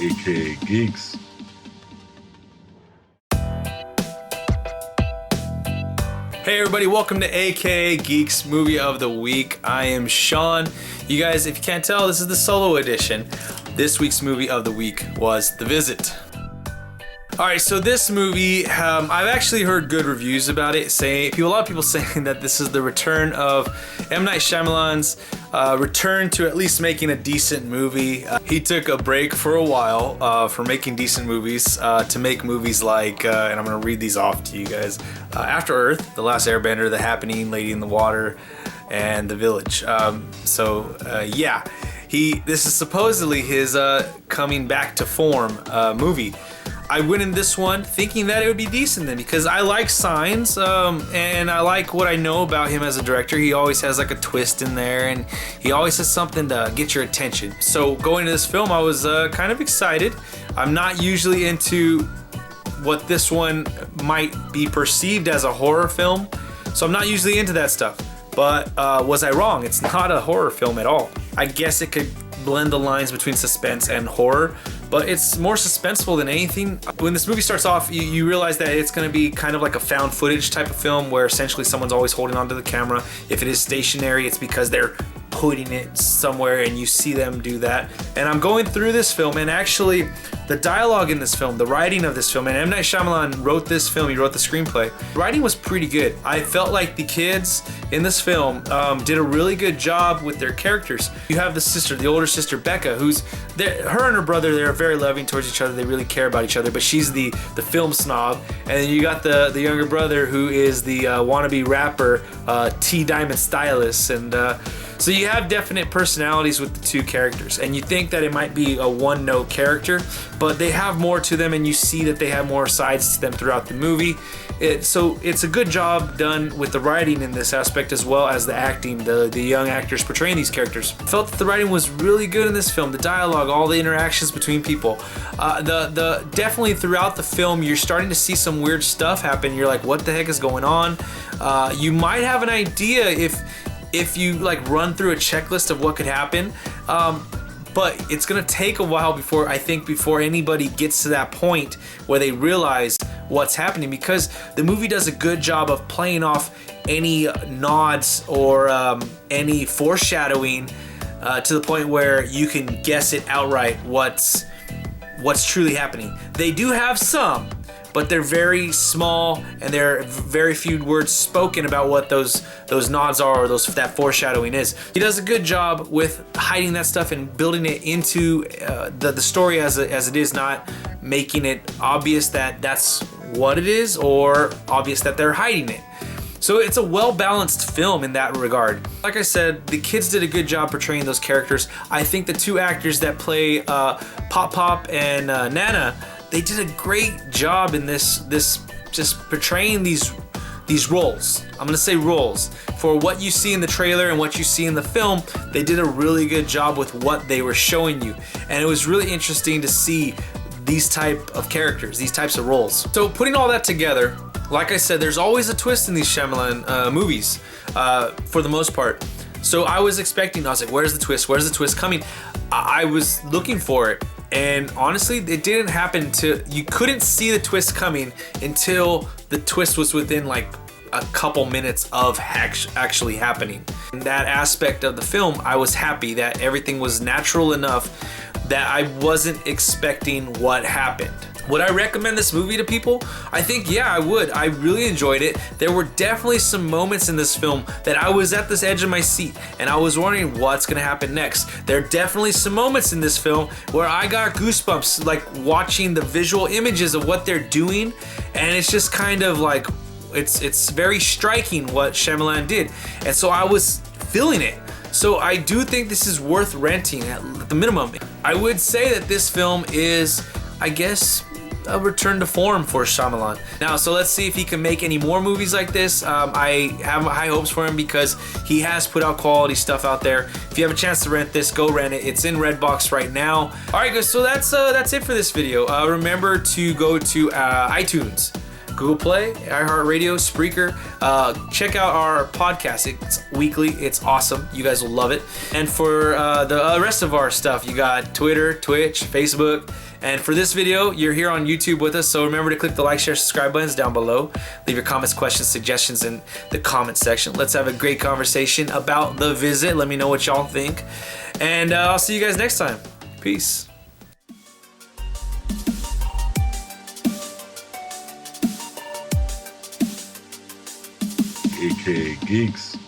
aka Geeks. Hey everybody, welcome to AKA Geeks Movie of the Week. I am Sean. You guys, if you can't tell, this is the solo edition. This week's movie of the week was The Visit. Alright, so this movie, I've actually heard good reviews about it, a lot of people saying that this is the return of M. Night Shyamalan's return to at least making a decent movie. He took a break for a while for making decent movies to make movies like, and I'm going to read these off to you guys, After Earth, The Last Airbender, The Happening, Lady in the Water, and The Village. Yeah, this is supposedly his coming back to form movie. I went in this one thinking that it would be decent then, because I like Signs and I like what I know about him as a director. He always has like a twist in there and he always has something to get your attention. So going to this film, I was kind of excited. I'm not usually into what this one might be perceived as a horror film, so I'm not usually into that stuff. But was I wrong? It's not a horror film at all. I guess it could blend the lines between suspense and horror, but it's more suspenseful than anything. When this movie starts off, you realize that it's going to be kind of like a found footage type of film where essentially someone's always holding onto the camera. If it is stationary, it's because they're putting it somewhere and you see them do that. And I'm going through this film, and actually the dialogue in this film, the writing of this film, and M. Night Shyamalan wrote this film, he wrote the screenplay. The writing was pretty good. I felt like the kids in this film did a really good job with their characters. You have the sister, the older sister Becca, her and her brother, they're very loving towards each other, they really care about each other, but she's the film snob. And then you got the younger brother who is the wannabe rapper, T Diamond stylist, and so you have definite personalities with the two characters, and you think that it might be a one-note character, but they have more to them, and you see that they have more sides to them throughout the movie. So it's a good job done with the writing in this aspect, as well as the acting, the young actors portraying these characters. I felt that the writing was really good in this film, the dialogue, all the interactions between people. Definitely throughout the film, you're starting to see some weird stuff happen. You're like, what the heck is going on? You might have an idea if you like run through a checklist of what could happen, but it's gonna take a while before anybody gets to that point where they realize what's happening, because the movie does a good job of playing off any nods or any foreshadowing to the point where you can guess it outright what's truly happening. They do have some, but they're very small, and there are very few words spoken about what those nods are or that foreshadowing is. He does a good job with hiding that stuff and building it into the story as it is, not making it obvious that that's what it is or obvious that they're hiding it. So it's a well-balanced film in that regard. Like I said, the kids did a good job portraying those characters. I think the two actors that play Pop Pop and Nana, they did a great job in this just portraying these roles. I'm gonna say roles. For what you see in the trailer and what you see in the film, they did a really good job with what they were showing you. And it was really interesting to see these type of characters, these types of roles. So putting all that together, like I said, there's always a twist in these Shyamalan movies, for the most part. So I was like, where's the twist? Where's the twist coming? I was looking for it. And honestly, it didn't happen you couldn't see the twist coming until the twist was within like a couple minutes of actually happening. In that aspect of the film, I was happy that everything was natural enough that I wasn't expecting what happened. Would I recommend this movie to people? I think, yeah, I would. I really enjoyed it. There were definitely some moments in this film that I was at this edge of my seat and I was wondering what's gonna happen next. There are definitely some moments in this film where I got goosebumps, like watching the visual images of what they're doing, and it's just kind of like, it's very striking what Shyamalan did. And so I was feeling it. So I do think this is worth renting at the minimum. I would say that this film is, I guess, a return to form for Shyamalan. Now, so let's see if he can make any more movies like this. I have high hopes for him because he has put out quality stuff out there. If you have a chance to rent this, go rent it. It's in Redbox right now. All right, guys, so that's it for this video. Remember to go to iTunes Google Play, iHeartRadio, Spreaker. Check out our podcast. It's weekly. It's awesome. You guys will love it. And for the rest of our stuff, you got Twitter, Twitch, Facebook. And for this video, you're here on YouTube with us, so remember to click the like, share, subscribe buttons down below. Leave your comments, questions, suggestions in the comment section. Let's have a great conversation about The Visit. Let me know what y'all think. And I'll see you guys next time. Peace. aka Geeks.